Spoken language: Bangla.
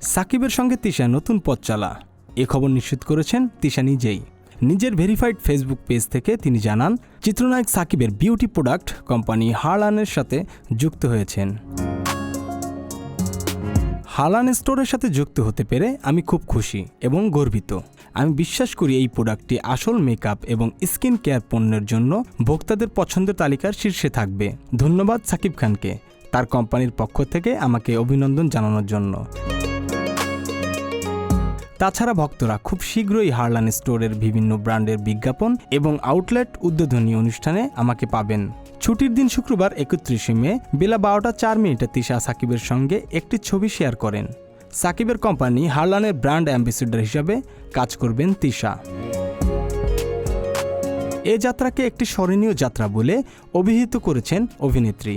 সাকিবের সঙ্গে তিশা নতুন পথ চলা, এ খবর নিশ্চিত করেছেন তিশা নিজেই। নিজের ভেরিফাইড ফেসবুক পেজ থেকে তিনি জানান, চিত্রনায়ক সাকিবের বিউটি প্রোডাক্ট কোম্পানি হালানের সাথে যুক্ত হয়েছেন। হালান স্টোরের সাথে যুক্ত হতে পেরে আমি খুব খুশি এবং গর্বিত। আমি বিশ্বাস করি এই প্রোডাক্টটি আসল মেকআপ এবং স্কিন কেয়ার পণ্যের জন্য ভোক্তাদের পছন্দের তালিকার শীর্ষে থাকবে। ধন্যবাদ সাকিব খানকে তার কোম্পানির পক্ষ থেকে আমাকে অভিনন্দন জানানোর জন্য। তাছাড়া ভক্তরা খুব শীঘ্রই হারলান স্টোরের বিভিন্ন ব্র্যান্ডের বিজ্ঞাপন এবং আউটলেট উদ্বোধনী অনুষ্ঠানে আমাকে পাবেন। ছুটির দিন শুক্রবার 31 মে বেলা 12টা 4 মিনিটে তিশা সাকিবের সঙ্গে একটি ছবি শেয়ার করেন। সাকিবের কোম্পানি হারলানের ব্র্যান্ড অ্যাম্বাসেডর হিসাবে কাজ করবেন তিশা। এ যাত্রাকে একটি স্মরণীয় যাত্রা বলে অভিহিত করেছেন অভিনেত্রী।